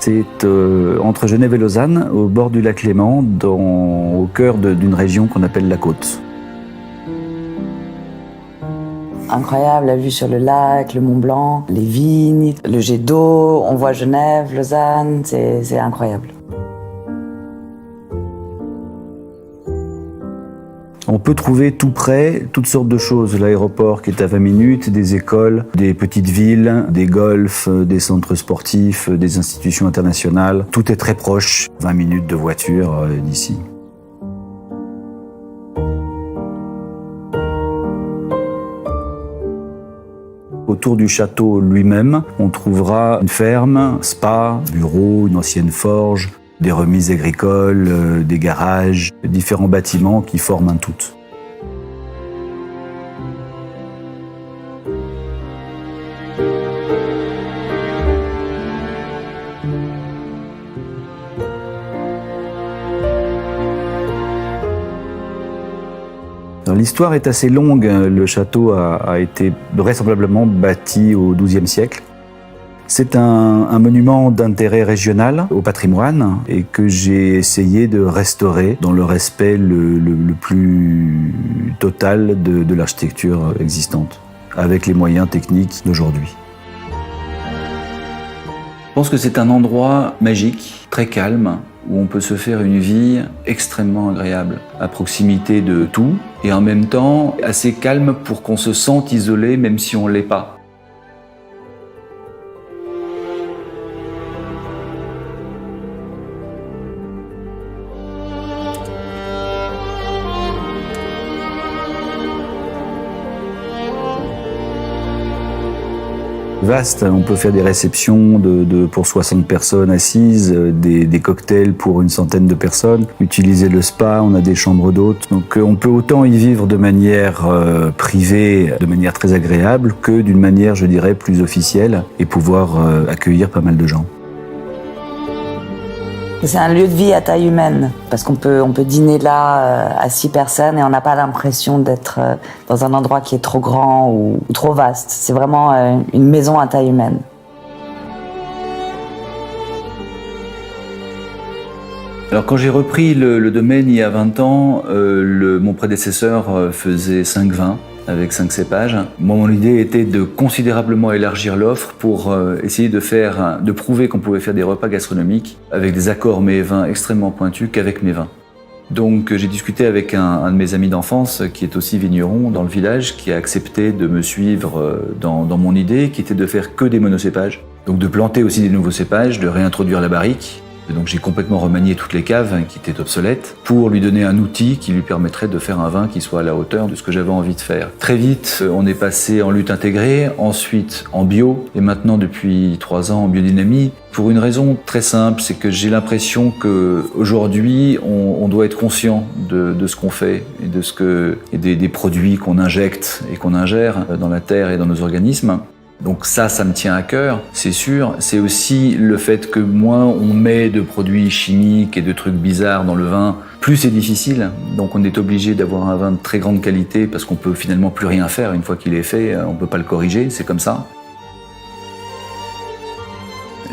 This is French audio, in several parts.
C'est entre Genève et Lausanne, au bord du lac Léman, au cœur d'une région qu'on appelle la Côte. Incroyable, la vue sur le lac, le Mont Blanc, les vignes, le jet d'eau, on voit Genève, Lausanne, c'est incroyable. On peut trouver tout près toutes sortes de choses. L'aéroport qui est à 20 minutes, des écoles, des petites villes, des golfs, des centres sportifs, des institutions internationales. Tout est très proche, 20 minutes de voiture d'ici. Autour du château lui-même, on trouvera une ferme, spa, bureau, une ancienne forge, des remises agricoles, des garages, différents bâtiments qui forment un tout. L'histoire est assez longue. Le château a été vraisemblablement bâti au XIIe siècle. C'est un monument d'intérêt régional au patrimoine et que j'ai essayé de restaurer dans le respect le plus total de l'architecture existante, avec les moyens techniques d'aujourd'hui. Je pense que c'est un endroit magique, très calme, où on peut se faire une vie extrêmement agréable, à proximité de tout, et en même temps assez calme pour qu'on se sente isolé même si on ne l'est pas. Vaste, on peut faire des réceptions pour 60 personnes assises, des cocktails pour une centaine de personnes, utiliser le spa, on a des chambres d'hôtes. Donc on peut autant y vivre de manière privée, de manière très agréable, que d'une manière, je dirais, plus officielle et pouvoir accueillir pas mal de gens. C'est un lieu de vie à taille humaine, parce qu'on peut dîner là à 6 personnes et on n'a pas l'impression d'être dans un endroit qui est trop grand ou trop vaste. C'est vraiment une maison à taille humaine. Alors quand j'ai repris le domaine il y a 20 ans, mon prédécesseur faisait 5 vins avec 5 cépages. Moi, mon idée était de considérablement élargir l'offre pour essayer de prouver qu'on pouvait faire des repas gastronomiques avec des accords mets et vins extrêmement pointus qu'avec mes vins. Donc j'ai discuté avec un de mes amis d'enfance qui est aussi vigneron dans le village, qui a accepté de me suivre dans mon idée, qui était de faire que des monocépages. Donc de planter aussi des nouveaux cépages, de réintroduire la barrique. Donc j'ai complètement remanié toutes les caves qui étaient obsolètes pour lui donner un outil qui lui permettrait de faire un vin qui soit à la hauteur de ce que j'avais envie de faire. Très vite, on est passé en lutte intégrée, ensuite en bio et maintenant depuis 3 ans en biodynamie. Pour une raison très simple, c'est que j'ai l'impression qu'aujourd'hui, on doit être conscient de ce qu'on fait et des produits qu'on injecte et qu'on ingère dans la terre et dans nos organismes. Donc ça me tient à cœur, c'est sûr. C'est aussi le fait que moins on met de produits chimiques et de trucs bizarres dans le vin, plus c'est difficile. Donc on est obligé d'avoir un vin de très grande qualité parce qu'on peut finalement plus rien faire. Une fois qu'il est fait, on ne peut pas le corriger, c'est comme ça.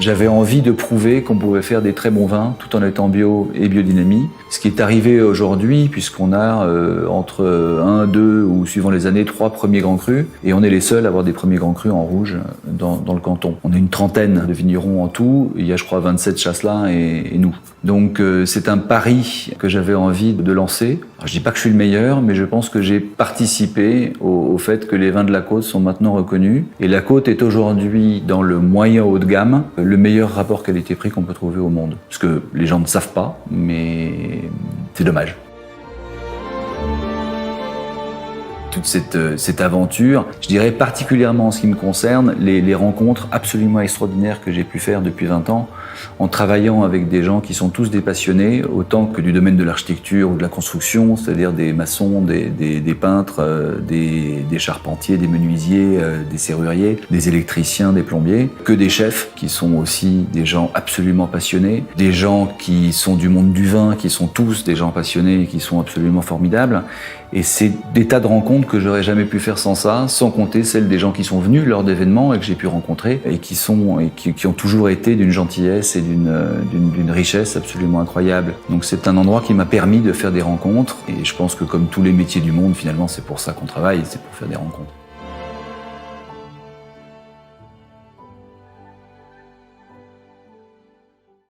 J'avais envie de prouver qu'on pouvait faire des très bons vins tout en étant bio et biodynamie. Ce qui est arrivé aujourd'hui, puisqu'on a entre 1, 2 ou suivant les années, 3 premiers grands crus. Et on est les seuls à avoir des premiers grands crus en rouge dans le canton. On est une trentaine de vignerons en tout. Il y a, je crois, 27 chasselins et nous. Donc c'est un pari que j'avais envie de lancer. Alors, je dis pas que je suis le meilleur, mais je pense que j'ai participé au fait que les vins de la Côte sont maintenant reconnus. Et la Côte est aujourd'hui, dans le moyen haut de gamme, le meilleur rapport qualité-prix qu'on peut trouver au monde. Parce que les gens ne savent pas, mais c'est dommage. Toute cette aventure, je dirais particulièrement en ce qui me concerne, les rencontres absolument extraordinaires que j'ai pu faire depuis 20 ans, en travaillant avec des gens qui sont tous des passionnés, autant que du domaine de l'architecture ou de la construction, c'est-à-dire des maçons, des peintres, des charpentiers, des menuisiers, des serruriers, des électriciens, des plombiers, que des chefs qui sont aussi des gens absolument passionnés, des gens qui sont du monde du vin, qui sont tous des gens passionnés et qui sont absolument formidables. Et c'est des tas de rencontres rencontres que j'aurais jamais pu faire sans ça, sans compter celles des gens qui sont venus lors d'événements et que j'ai pu rencontrer et qui ont toujours été d'une gentillesse et d'une richesse absolument incroyable. Donc c'est un endroit qui m'a permis de faire des rencontres et je pense que comme tous les métiers du monde, finalement, c'est pour ça qu'on travaille, c'est pour faire des rencontres.